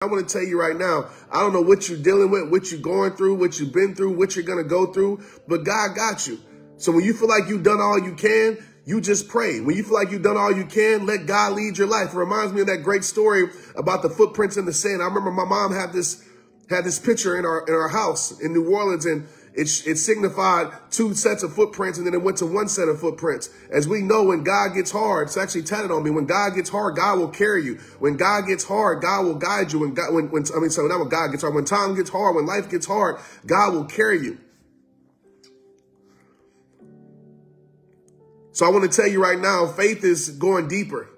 I want to tell you right now, I don't know what you're dealing with, what you're going through, what you've been through, what you're going to go through, but God got you. So when you feel like you've done all you can, you just pray. When you feel like you've done all you can, let God lead your life. It reminds me of that great story about the footprints in the sand. I remember my mom had this picture in our house in New Orleans, and it signified 2 sets of footprints, and then it went to 1 set of footprints. As we know, when God gets hard, it's actually tatted on me. When God gets hard, God will carry you. When God gets hard, God will guide you. When God gets hard, when time gets hard, when life gets hard, God will carry you. So I want to tell you right now, faith is going deeper,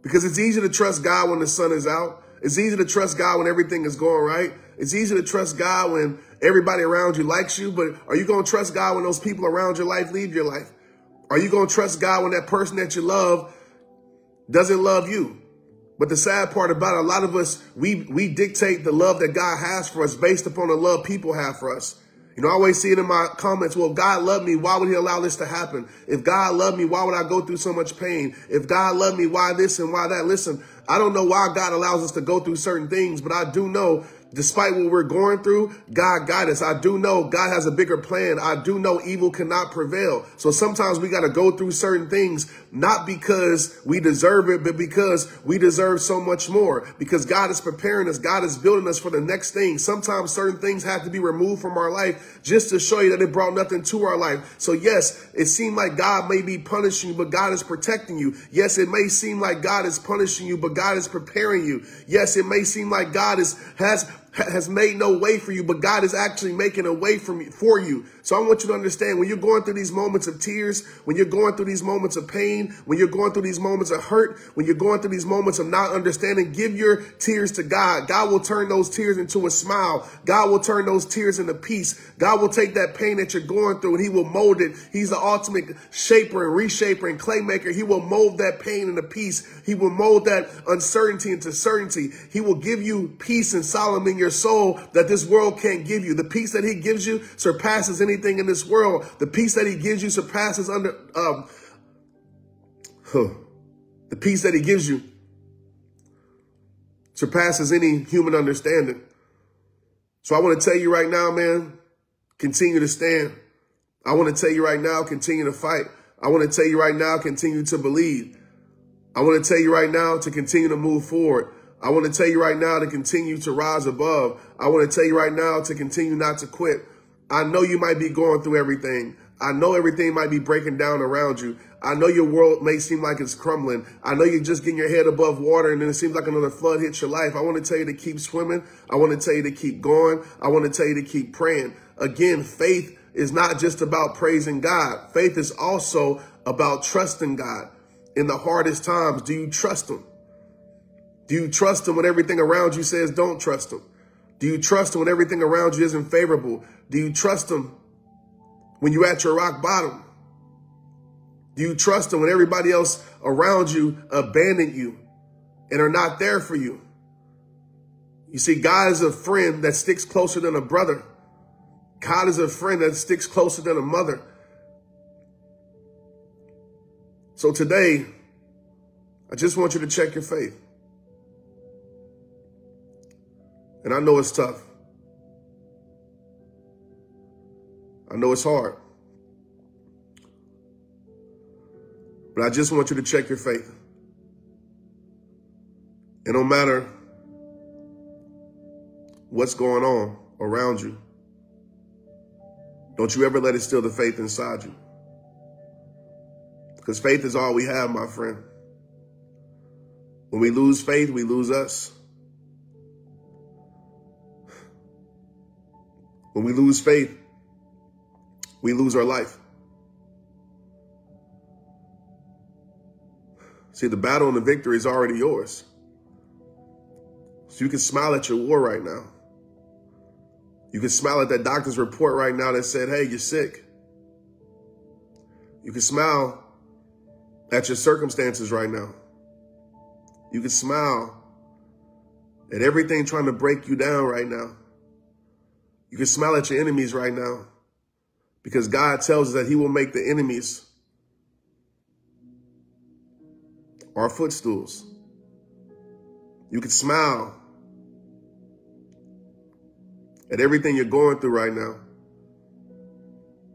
because it's easy to trust God when the sun is out. It's easy to trust God when everything is going right. It's easy to trust God when everybody around you likes you. But are you going to trust God when those people around your life leave your life? Are you going to trust God when that person that you love doesn't love you? But the sad part about it, a lot of us, we dictate the love that God has for us based upon the love people have for us. You know, I always see it in my comments. Well, if God loved me, why would he allow this to happen? If God loved me, why would I go through so much pain? If God loved me, why this and why that? Listen, I don't know why God allows us to go through certain things, but I do know, despite what we're going through, God got us. I do know God has a bigger plan. I do know evil cannot prevail. So sometimes we got to go through certain things, not because we deserve it, but because we deserve so much more. Because God is preparing us. God is building us for the next thing. Sometimes certain things have to be removed from our life just to show you that it brought nothing to our life. So yes, it seemed like God may be punishing you, but God is protecting you. Yes, it may seem like God is punishing you, but God is preparing you. Yes, it may seem like God has made no way for you, but God is actually making a way for you. So I want you to understand, when you're going through these moments of tears, when you're going through these moments of pain, when you're going through these moments of hurt, when you're going through these moments of not understanding, give your tears to God. God will turn those tears into a smile. God will turn those tears into peace. God will take that pain that you're going through and he will mold it. He's the ultimate shaper and reshaper and clay maker. He will mold that pain into peace. He will mold that uncertainty into certainty. He will give you peace and solemn in your soul that this world can't give you. The peace that he gives you surpasses anything in this world. The peace that he gives you surpasses the peace that he gives you surpasses any human understanding. So I want to tell you right now, man, continue to stand. I want to tell you right now, continue to fight. I want to tell you right now, continue to believe. I want to tell you right now to continue to move forward. I want to tell you right now to continue to rise above. I want to tell you right now to continue not to quit. I know you might be going through everything. I know everything might be breaking down around you. I know your world may seem like it's crumbling. I know you're just getting your head above water and then it seems like another flood hits your life. I want to tell you to keep swimming. I want to tell you to keep going. I want to tell you to keep praying. Again, faith is not just about praising God. Faith is also about trusting God. In the hardest times, do you trust him? Do you trust him when everything around you says don't trust him? Do you trust him when everything around you isn't favorable? Do you trust him when you're at your rock bottom? Do you trust him when everybody else around you abandoned you and are not there for you? You see, God is a friend that sticks closer than a brother. God is a friend that sticks closer than a mother. So today, I just want you to check your faith. And I know it's tough. I know it's hard. But I just want you to check your faith. And no matter what's going on around you, don't you ever let it steal the faith inside you. Because faith is all we have, my friend. When we lose faith, we lose us. When we lose faith, we lose our life. See, the battle and the victory is already yours. So you can smile at your war right now. You can smile at that doctor's report right now that said, hey, you're sick. You can smile at your circumstances right now. You can smile at everything trying to break you down right now. You can smile at your enemies right now because God tells us that he will make the enemies our footstools. You can smile at everything you're going through right now,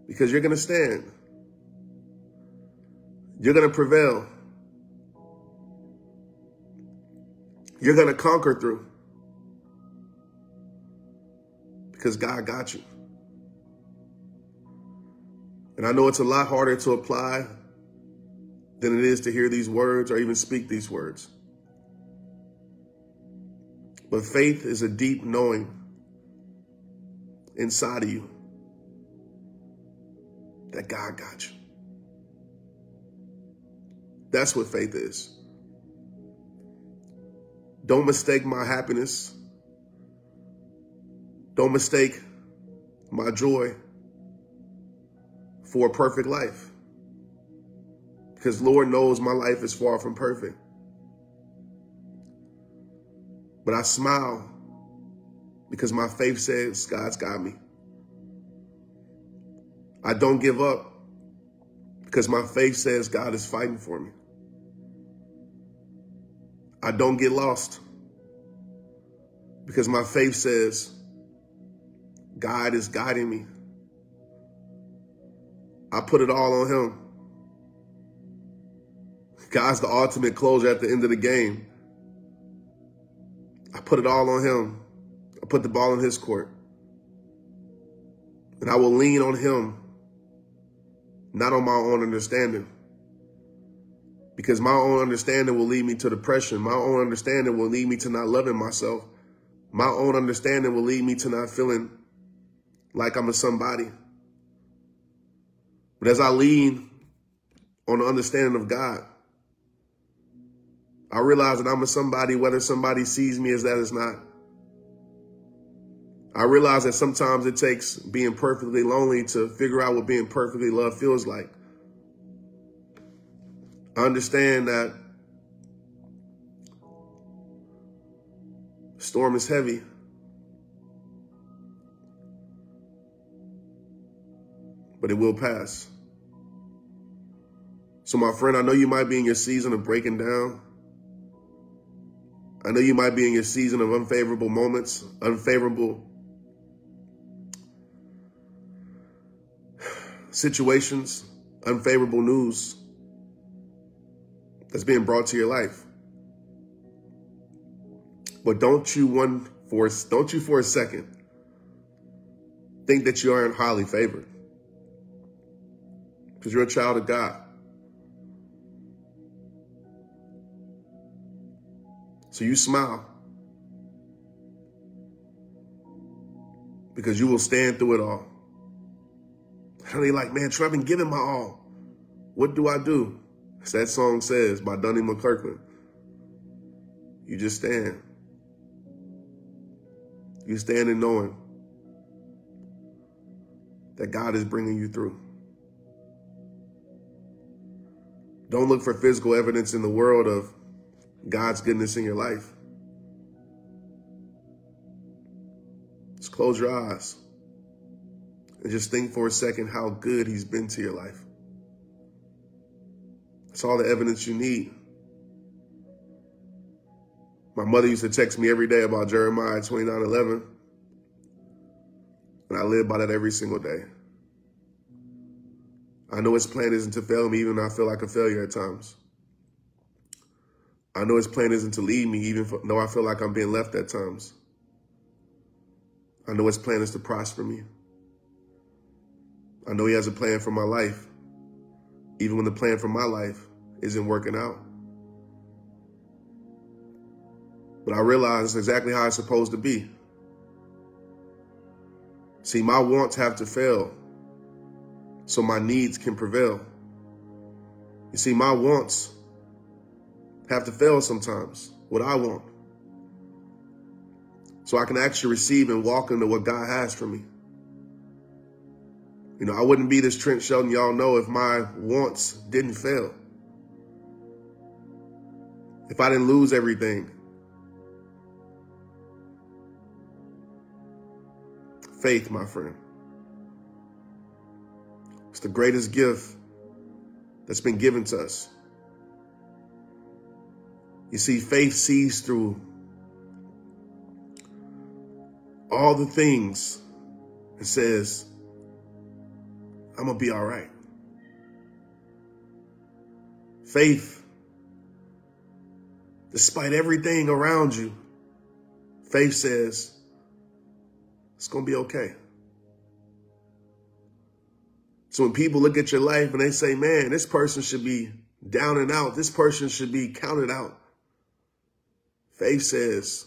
because you're going to stand. You're going to prevail. You're going to conquer through, because God got you. And I know it's a lot harder to apply than it is to hear these words or even speak these words. But faith is a deep knowing inside of you that God got you. That's what faith is. Don't mistake my happiness. Don't mistake my joy for a perfect life. Because Lord knows my life is far from perfect. But I smile because my faith says God's got me. I don't give up because my faith says God is fighting for me. I don't get lost because my faith says God is guiding me. I put it all on him. God's the ultimate closer at the end of the game. I put it all on him. I put the ball in his court. And I will lean on him, not on my own understanding. Because my own understanding will lead me to depression. My own understanding will lead me to not loving myself. My own understanding will lead me to not feeling like I'm a somebody. But as I lean on the understanding of God, I realize that I'm a somebody, whether somebody sees me as that or not. I realize that sometimes it takes being perfectly lonely to figure out what being perfectly loved feels like. I understand that the storm is heavy, but it will pass. So my friend, I know you might be in your season of breaking down. I know you might be in your season of unfavorable moments, unfavorable situations, unfavorable news that's being brought to your life. But don't you for a second think that you aren't highly favored, because you're a child of God. So you smile because you will stand through it all. And they're like, man, Trent, I've been giving my all. What do I do? As that song says by Dunning McClurkin. You just stand. You stand in knowing that God is bringing you through. Don't look for physical evidence in the world of God's goodness in your life. Just close your eyes and just think for a second how good he's been to your life. That's all the evidence you need. My mother used to text me every day about Jeremiah 29:11, and I live by that every single day. I know his plan isn't to fail me even though I feel like a failure at times. I know his plan isn't to lead me even though I feel like I'm being left at times. I know his plan is to prosper me. I know he has a plan for my life, even when the plan for my life isn't working out. But I realize it's exactly how it's supposed to be. See, my wants have to fail so my needs can prevail. You see, my wants have to fail sometimes, what I want, so I can actually receive and walk into what God has for me. You know, I wouldn't be this Trent Shelton y'all know if my wants didn't fail. If I didn't lose everything. Faith, my friend. It's the greatest gift that's been given to us. You see, faith sees through all the things and says, I'm going to be all right. Faith, despite everything around you, faith says, it's going to be okay. So when people look at your life and they say, man, this person should be down and out, this person should be counted out, faith says,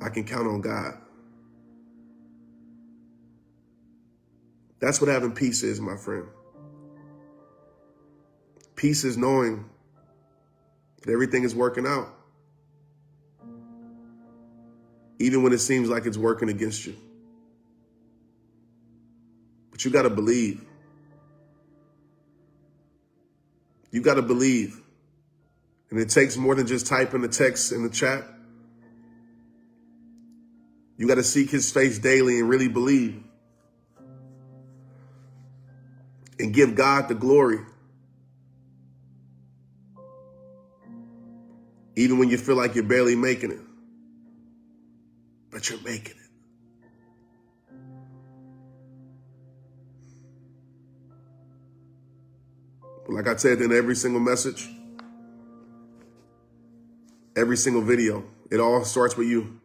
I can count on God. That's what having peace is, my friend. Peace is knowing that everything is working out, even when it seems like it's working against you. But you got to believe. You got to believe. And it takes more than just typing the text in the chat. You got to seek his face daily and really believe. And give God the glory. Even when you feel like you're barely making it. But you're making it. But like I said in every single message, every single video, it all starts with you.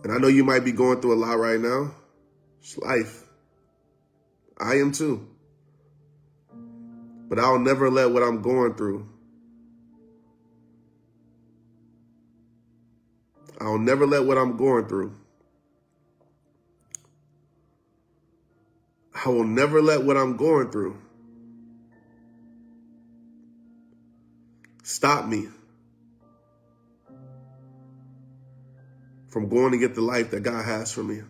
And I know you might be going through a lot right now. It's life. I am too. But I'll never let what I'm going through, I'll never let what I'm going through, I will never let what I'm going through stop me from going to get the life that God has for me.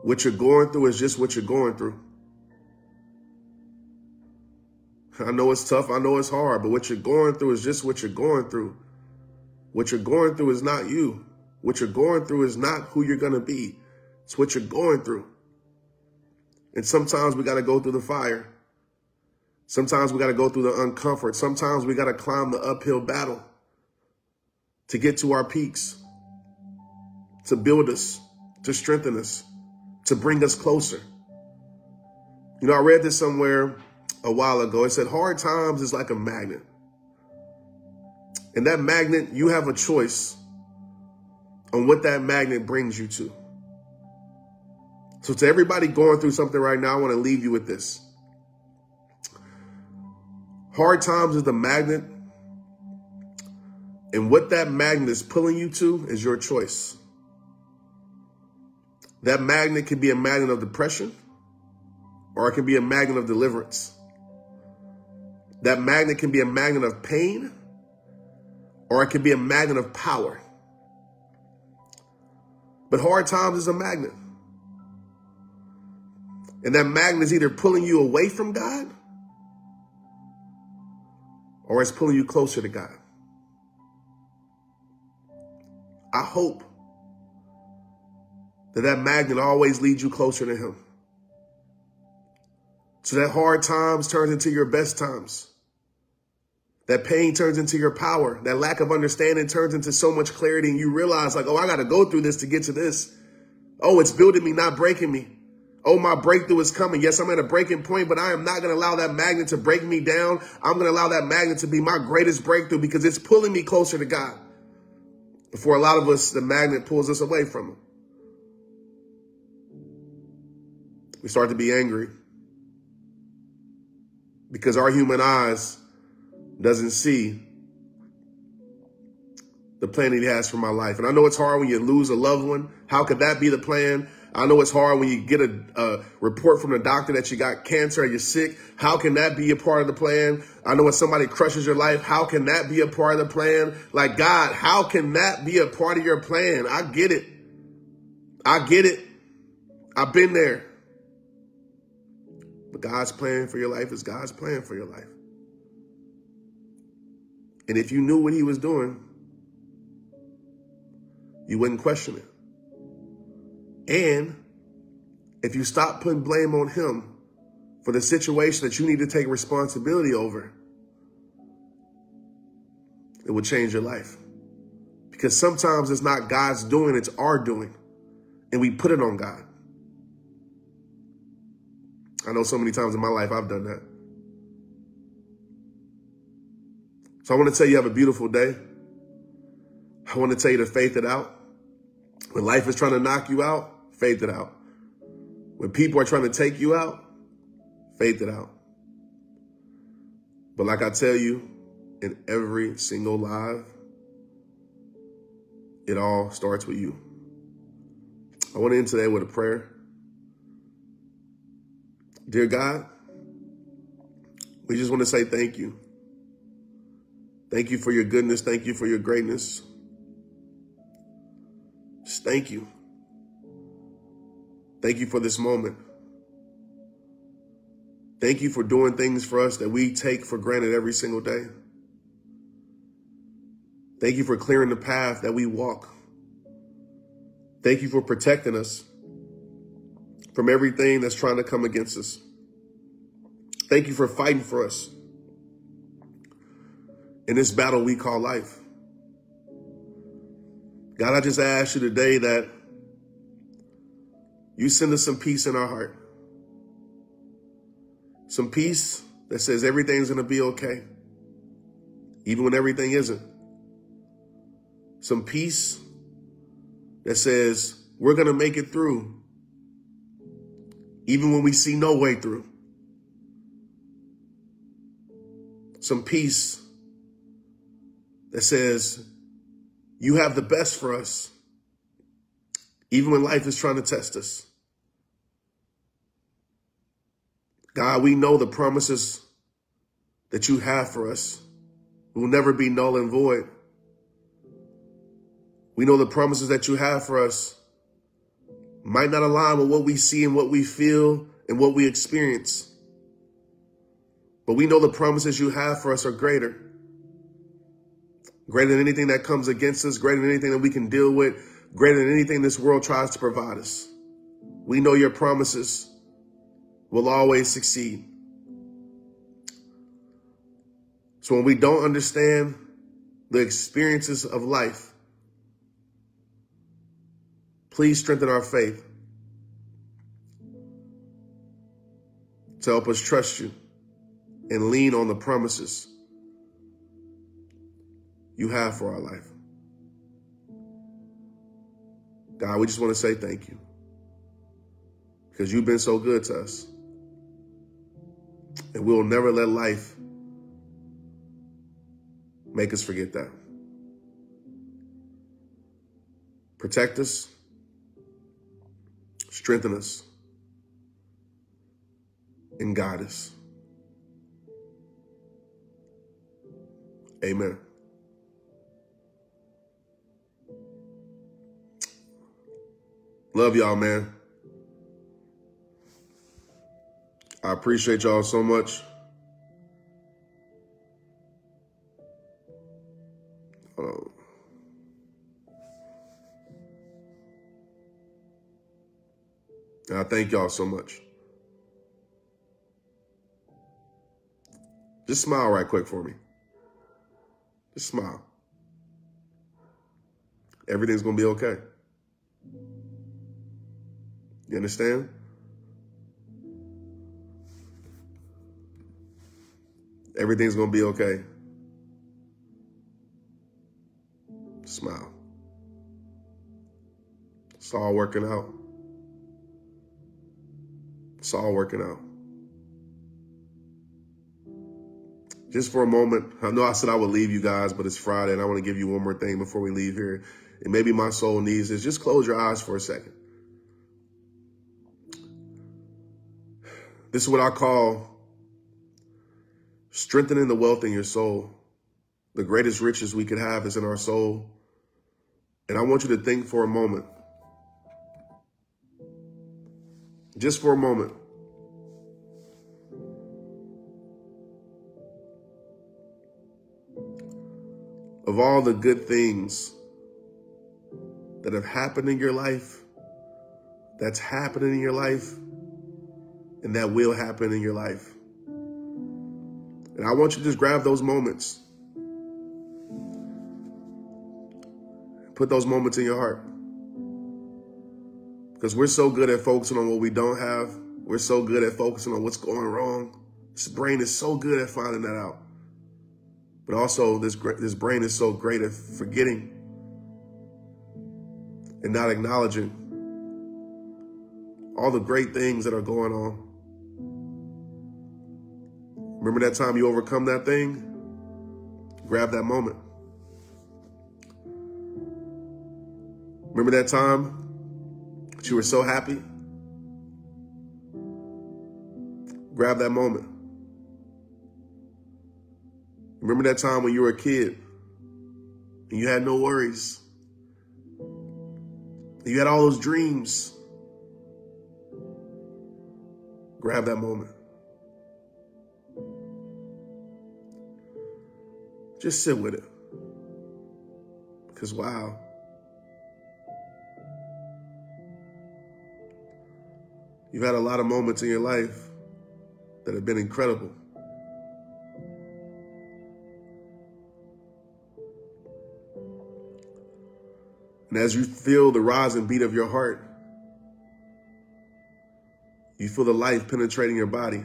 What you're going through is just what you're going through. I know it's tough. I know it's hard, but what you're going through is just what you're going through. What you're going through is not you. What you're going through is not who you're going to be. It's what you're going through. And sometimes we got to go through the fire. Sometimes we got to go through the uncomfort. Sometimes we got to climb the uphill battle to get to our peaks, to build us, to strengthen us, to bring us closer. You know, I read this somewhere a while ago. It said hard times is like a magnet. And that magnet, you have a choice on what that magnet brings you to. So to everybody going through something right now, I want to leave you with this. Hard times is the magnet. And what that magnet is pulling you to is your choice. That magnet can be a magnet of depression, or it can be a magnet of deliverance. That magnet can be a magnet of pain, or it can be a magnet of power. But hard times is a magnet. And that magnet is either pulling you away from God, or it's pulling you closer to God. I hope that magnet always leads you closer to him. So that hard times turns into your best times. That pain turns into your power. That lack of understanding turns into so much clarity, and you realize like, oh, I got to go through this to get to this. Oh, it's building me, not breaking me. Oh, my breakthrough is coming. Yes, I'm at a breaking point, but I am not going to allow that magnet to break me down. I'm going to allow that magnet to be my greatest breakthrough because it's pulling me closer to God. For a lot of us, the magnet pulls us away from him. We start to be angry because our human eyes doesn't see the plan that he has for my life. And I know it's hard when you lose a loved one. How could that be the plan? I know it's hard when you get a report from the doctor that you got cancer or you're sick. How can that be a part of the plan? I know when somebody crushes your life, how can that be a part of the plan? Like, God, how can that be a part of your plan? I get it. I get it. I've been there. But God's plan for your life is God's plan for your life. And if you knew what he was doing, you wouldn't question it. And if you stop putting blame on him for the situation that you need to take responsibility over, it will change your life. Because sometimes it's not God's doing, it's our doing. And we put it on God. I know so many times in my life I've done that. So I want to tell you have a beautiful day. I want to tell you to faith it out. When life is trying to knock you out, faith it out. When people are trying to take you out, faith it out. But like I tell you, in every single life, it all starts with you. I want to end today with a prayer. Dear God, we just want to say thank you. Thank you for your goodness. Thank you for your greatness. Just thank you. Thank you for this moment. Thank you for doing things for us that we take for granted every single day. Thank you for clearing the path that we walk. Thank you for protecting us from everything that's trying to come against us. Thank you for fighting for us in this battle we call life. God, I just ask you today that you send us some peace in our heart. Some peace that says everything's going to be okay, even when everything isn't. Some peace that says we're going to make it through, even when we see no way through. Some peace that says you have the best for us, even when life is trying to test us. God, we know the promises that you have for us will never be null and void. We know the promises that you have for us might not align with what we see and what we feel and what we experience. But we know the promises you have for us are greater. Greater than anything that comes against us, greater than anything that we can deal with, greater than anything this world tries to provide us. We know your promises will always succeed. So when we don't understand the experiences of life, please strengthen our faith to help us trust you and lean on the promises you have for our life. God, we just want to say thank you because you've been so good to us. And we'll never let life make us forget that. Protect us, strengthen us, and guide us. Amen. Love y'all, man. I appreciate y'all so much. And I thank y'all so much. Just smile right quick for me. Just smile. Everything's going to be okay. You understand? Everything's going to be okay. Smile. It's all working out. It's all working out. Just for a moment, I know I said I would leave you guys, but it's Friday and I want to give you one more thing before we leave here. And maybe my soul needs this. Just close your eyes for a second. This is what I call strengthening the wealth in your soul. The greatest riches we could have is in our soul. And I want you to think for a moment. Just for a moment. Of all the good things that have happened in your life, that's happening in your life, and that will happen in your life. And I want you to just grab those moments Put those moments in your heart. Because we're so good at focusing on what we don't have. We're so good at focusing on what's going wrong. This brain is so good at finding that out. But also, this brain is so great at forgetting and not acknowledging all the great things that are going on. Remember that time you overcome that thing? Grab that moment. Remember that time that you were so happy? Grab that moment. Remember that time when you were a kid and you had no worries? You had all those dreams. Grab that moment. Just sit with it. Because wow. You've had a lot of moments in your life that have been incredible. And as you feel the rise and beat of your heart, you feel the life penetrating your body.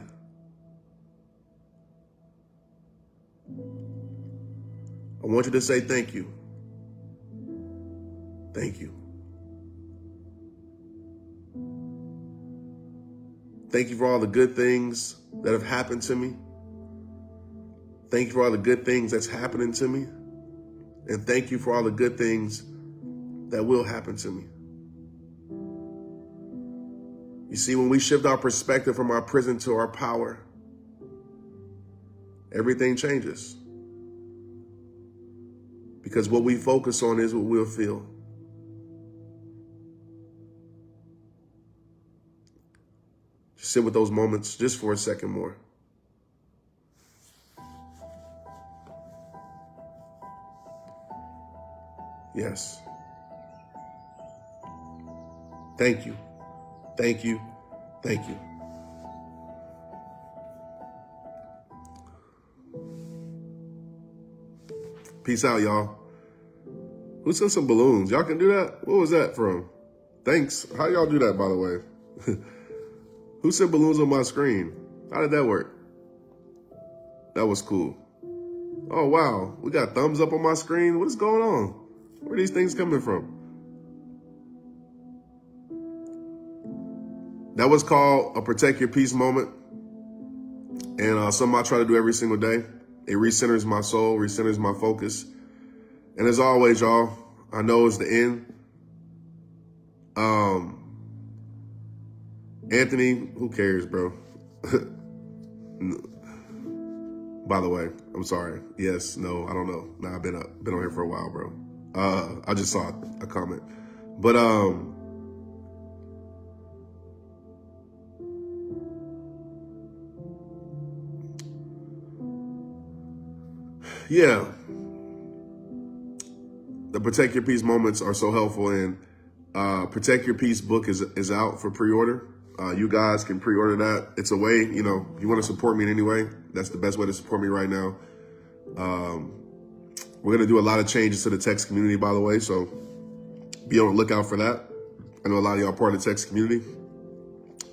I want you to say thank you. Thank you. Thank you for all the good things that have happened to me. Thank you for all the good things that's happening to me. And thank you for all the good things that will happen to me. You see, when we shift our perspective from our prison to our power, everything changes. Because what we focus on is what we'll feel. Just sit with those moments just for a second more. Yes. Thank you. Thank you. Thank you. Peace out, y'all. Who sent some balloons? Y'all can do that? What was that from? Thanks. How y'all do that, by the way? Who sent balloons on my screen? How did that work? That was cool. Oh, wow. We got thumbs up on my screen. What is going on? Where are these things coming from? That was called a protect your peace moment. And something I try to do every single day. It recenters my soul, recenters my focus. And as always, y'all, I know it's the end. Anthony, who cares, bro? By the way, I'm sorry. Yes, no, I don't know. Nah, I've been on here for a while, bro. I just saw a comment. But yeah. The Protect Your Peace moments are so helpful, and Protect Your Peace book is out for pre-order. You guys can pre-order that. It's a way, you know, if you want to support me in any way, that's the best way to support me right now. We're going to do a lot of changes to the text community, by the way, so be on the lookout for that. I know a lot of y'all are part of the text community,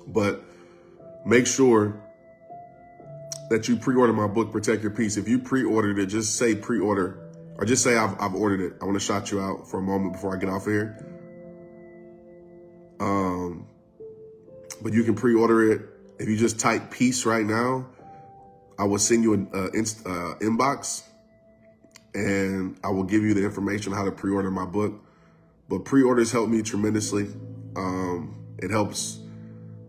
but make sure that you pre-order my book, Protect Your Peace. If you pre-ordered it, just say pre-order, or just say I've ordered it. I want to shout you out for a moment before I get off of here. But you can pre-order it. If you just type peace right now, I will send you an inbox, and I will give you the information on how to pre-order my book. But pre-orders help me tremendously. It helps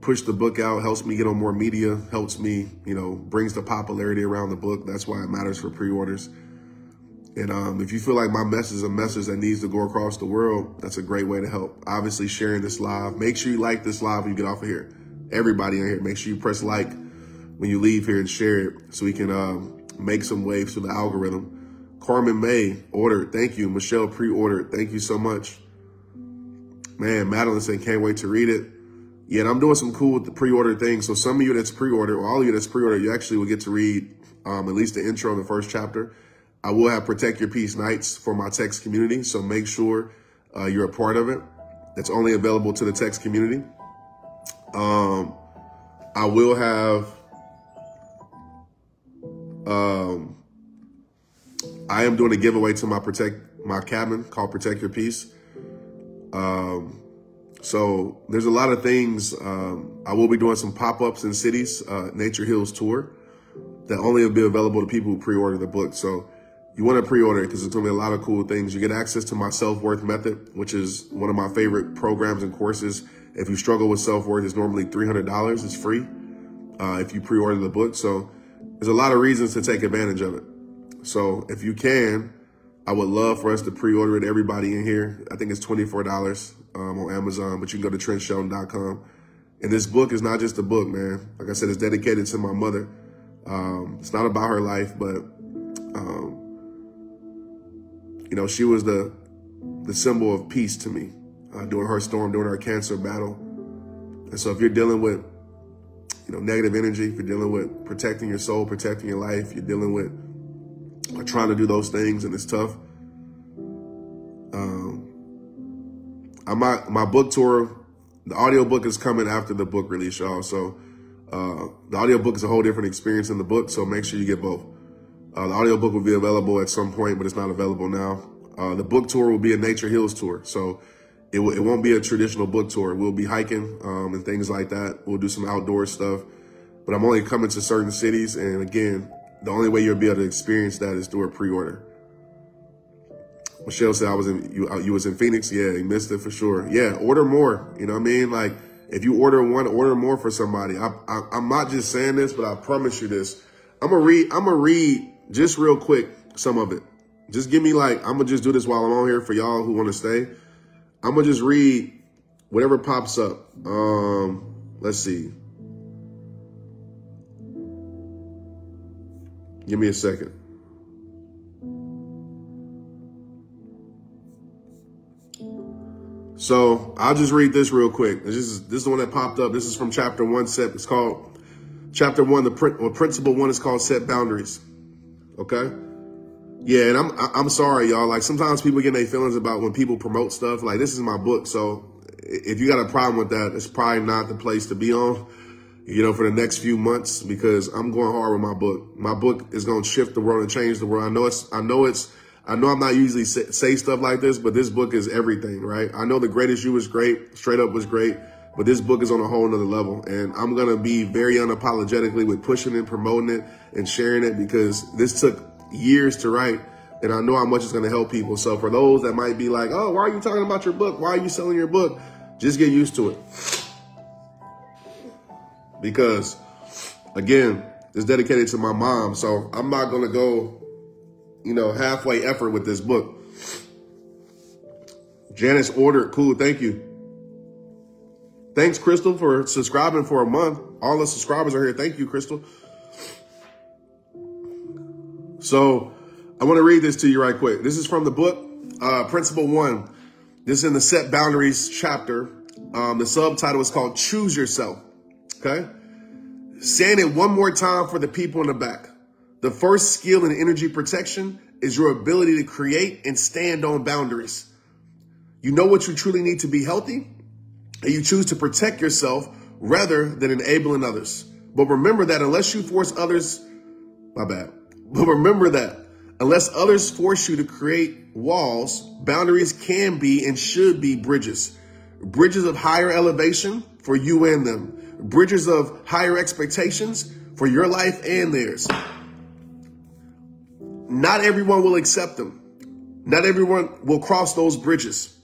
push the book out, helps me get on more media, helps me, you know, brings the popularity around the book. That's why it matters for pre-orders. And if you feel like my message is a message that needs to go across the world, that's a great way to help. Obviously, sharing this live. Make sure you like this live when you get off of here. Everybody in here, make sure you press like when you leave here and share it so we can make some waves through the algorithm. Carmen May ordered. Thank you. Michelle pre-ordered. Thank you so much. Man, Madeline said, can't wait to read it. Yeah, and I'm doing some cool with the pre-order thing. So some of you that's pre-ordered, or all of you that's pre-ordered, you actually will get to read at least the intro in the first chapter. I will have Protect Your Peace nights for my text community. So make sure you're a part of it. It's only available to the text community. I will have, I am doing a giveaway to my cabin called Protect Your Peace. So there's a lot of things. I will be doing some pop-ups in cities, Nature Hills tour, that only will be available to people who pre-order the book. So you want to pre-order it because it's going to be a lot of cool things. You get access to my self-worth method, which is one of my favorite programs and courses. If you struggle with self-worth, it's normally $300. It's free if you pre-order the book. So there's a lot of reasons to take advantage of it. So if you can, I would love for us to pre-order it. Everybody in here, I think it's $24 on Amazon, but you can go to TrentShelton.com. And this book is not just a book, man. Like I said, it's dedicated to my mother. It's not about her life, but, you know, she was the symbol of peace to me during her storm, during her cancer battle. And so if you're dealing with, you know, negative energy, if you're dealing with protecting your soul, protecting your life, you're dealing with trying to do those things and it's tough. My book tour, the audiobook is coming after the book release, y'all. So the audiobook is a whole different experience than the book, so make sure you get both. The audiobook will be available at some point, but it's not available now. The book tour will be a Nature Hills tour, so it won't be a traditional book tour. We'll be hiking and things like that. We'll do some outdoor stuff, but I'm only coming to certain cities, and again, the only way you'll be able to experience that is through a pre-order. Michelle said you was in Phoenix. Yeah, you missed it for sure. Yeah, order more. You know what I mean? Like if you order one, order more for somebody. I'm not just saying this, but I promise you this. I'm gonna read just real quick some of it. Just give me I'm gonna just do this while I'm on here for y'all who want to stay. I'm gonna just read whatever pops up. Let's see. Give me a second. So I'll just read this real quick. This is the one that popped up. This is from chapter 1. It's called chapter 1. Principle 1 is called Set Boundaries. Okay. Yeah, and I'm sorry, y'all. Like sometimes people get their feelings about when people promote stuff. Like this is my book, so if you got a problem with that, it's probably not the place to be on. You know, for the next few months, because I'm going hard with my book. My book is going to shift the world and change the world. I know I'm not usually say stuff like this, but this book is everything, right? I know The Greatest You was great. Straight Up was great, but this book is on a whole nother level. And I'm going to be very unapologetically with pushing it, promoting it, and sharing it, because this took years to write. And I know how much it's going to help people. So for those that might be like, oh, why are you talking about your book? Why are you selling your book? Just get used to it. Because, again, it's dedicated to my mom. So I'm not going to go, you know, halfway effort with this book. Janice ordered. Cool. Thank you. Thanks, Crystal, for subscribing for a month. All the subscribers are here. Thank you, Crystal. So I want to read this to you right quick. This is from the book, Principle 1. This is in the Set Boundaries chapter. The subtitle is called Choose Yourself. Okay. Saying it one more time for the people in the back. The first skill in energy protection is your ability to create and stand on boundaries. You know what you truly need to be healthy, and you choose to protect yourself rather than enabling others. But remember that unless you force others, But remember that unless others force you to create walls, boundaries can be and should be bridges. Bridges of higher elevation for you and them. Bridges of higher expectations for your life and theirs. Not everyone will accept them. Not everyone will cross those bridges.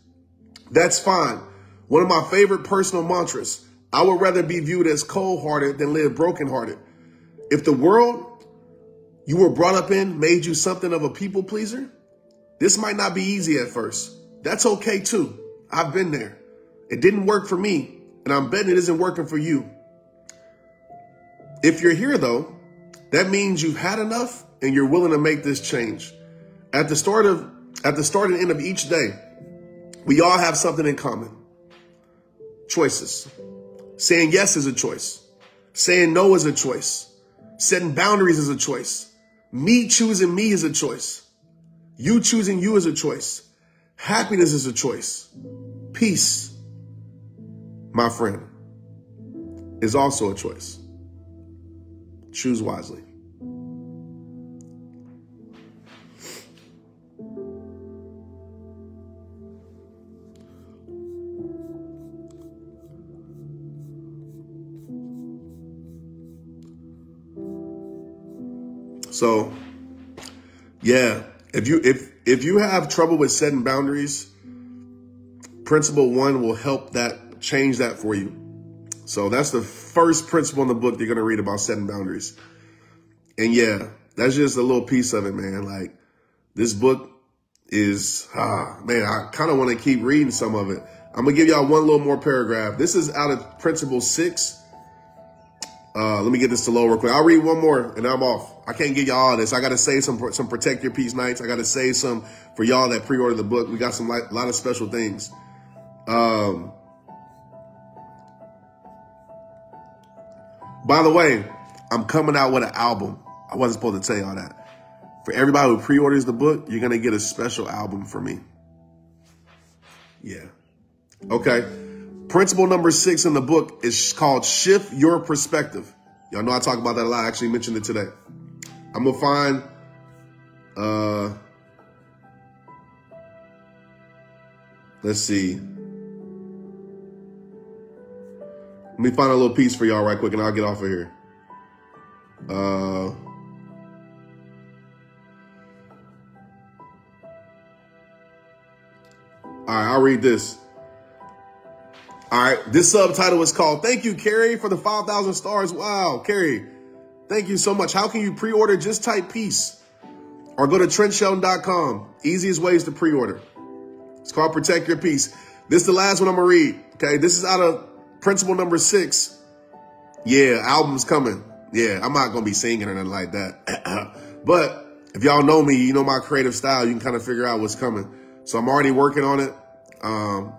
That's fine. One of my favorite personal mantras: I would rather be viewed as cold-hearted than live broken-hearted. If the world you were brought up in made you something of a people pleaser, this might not be easy at first. That's okay too. I've been there. It didn't work for me, and I'm betting it isn't working for you. If you're here though, that means you've had enough and you're willing to make this change. At the start and end of each day, we all have something in common. Choices. Saying yes is a choice. Saying no is a choice. Setting boundaries is a choice. Me choosing me is a choice. You choosing you is a choice. Happiness is a choice. Peace, my friend, is also a choice. Choose wisely. So, yeah, if you have trouble with setting boundaries, principle 1 will help that change that for you. So that's the first principle in the book you're going to read about setting boundaries. And yeah, that's just a little piece of it, man. Like, this book is, man, I kind of want to keep reading some of it. I'm going to give y'all one little more paragraph. This is out of principle 6. Let me get this to low real quick. I'll read one more and I'm off. I can't give y'all all this. I got to save some Protect Your Peace nights. I got to save some for y'all that pre-order the book. We got some lot of special things. By the way, I'm coming out with an album. I wasn't supposed to tell y'all that. For everybody who pre-orders the book, you're going to get a special album from me. Yeah. Okay. Principle number 6 in the book is called Shift Your Perspective. Y'all know I talk about that a lot. I actually mentioned it today. I'm going to find, let's see. Let me find a little piece for y'all right quick and I'll get off of here. All right, I'll read this. All right, this subtitle is called, Thank You, Carrie, for the 5,000 stars. Wow, Carrie, thank you so much. How can you pre-order? Just type peace or go to TrentShelton.com. Easiest ways to pre-order. It's called Protect Your Peace. This is the last one I'm going to read, okay? This is out of principle number 6. Yeah, album's coming. Yeah, I'm not going to be singing or nothing like that. But if y'all know me, you know my creative style. You can kind of figure out what's coming. So I'm already working on it.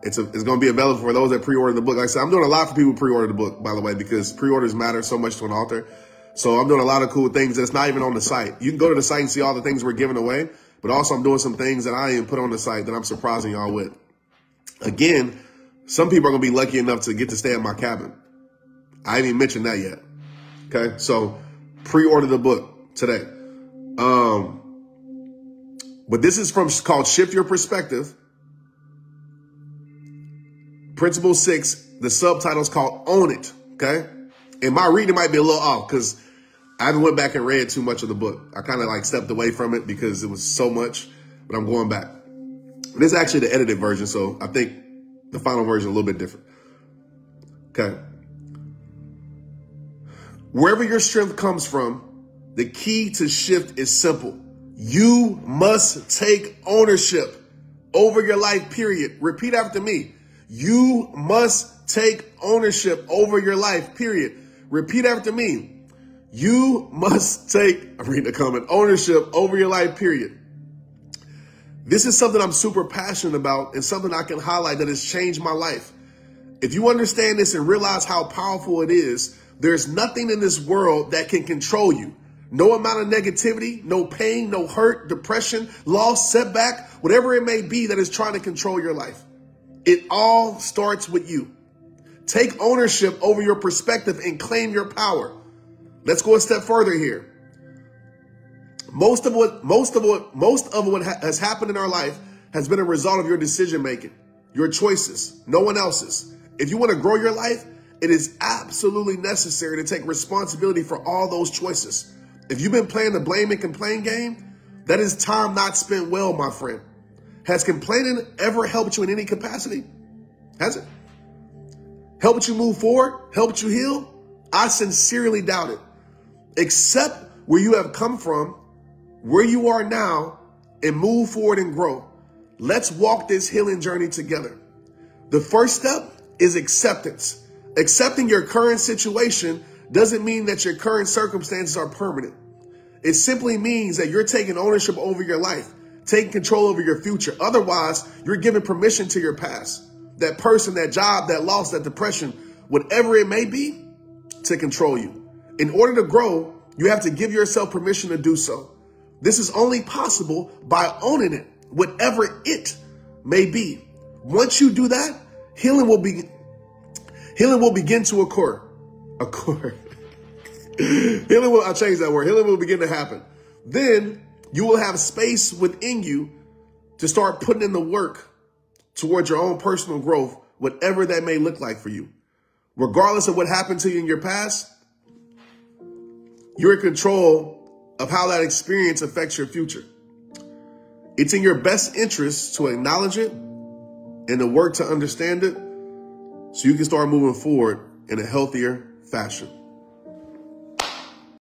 It's going to be available for those that pre-order the book. Like I said, I'm doing a lot for people who pre-order the book, by the way, because pre-orders matter so much to an author. So I'm doing a lot of cool things that's not even on the site. You can go to the site and see all the things we're giving away, but also I'm doing some things that I even put on the site that I'm surprising y'all with. Again, some people are going to be lucky enough to get to stay at my cabin. I ain't even mentioned that yet. Okay. So pre-order the book today. But this is called Shift Your Perspective. Principle 6, the subtitle is called Own It, okay? And my reading might be a little off because I haven't went back and read too much of the book. I kind of like stepped away from it because it was so much, but I'm going back. This is actually the edited version, so I think the final version is a little bit different. Okay. Wherever your strength comes from, the key to shift is simple. You must take ownership over your life, period. Repeat after me. You must take ownership over your life, period. Repeat after me. You must take, I'm reading the comment, ownership over your life, period. This is something I'm super passionate about and something I can highlight that has changed my life. If you understand this and realize how powerful it is, there's nothing in this world that can control you. No amount of negativity, no pain, no hurt, depression, loss, setback, whatever it may be that is trying to control your life. It all starts with you. Take ownership over your perspective and claim your power. Let's go a step further here. Most of what has happened in our life has been a result of your decision making, your choices, no one else's. If you want to grow your life, it is absolutely necessary to take responsibility for all those choices. If you've been playing the blame and complain game, that is time not spent well, my friend. Has complaining ever helped you in any capacity? Has it? Helped you move forward? Helped you heal? I sincerely doubt it. Accept where you have come from, where you are now, and move forward and grow. Let's walk this healing journey together. The first step is acceptance. Accepting your current situation doesn't mean that your current circumstances are permanent. It simply means that you're taking ownership over your life, taking control over your future. Otherwise, you're giving permission to your past, that person, that job, that loss, that depression, whatever it may be, to control you. In order to grow, you have to give yourself permission to do so. This is only possible by owning it, whatever it may be. Once you do that, healing will begin to occur. I'll change that word. Healing will begin to happen. Then you will have space within you to start putting in the work towards your own personal growth, whatever that may look like for you. Regardless of what happened to you in your past, you're in control of how that experience affects your future. It's in your best interest to acknowledge it and to work to understand it so you can start moving forward in a healthier fashion.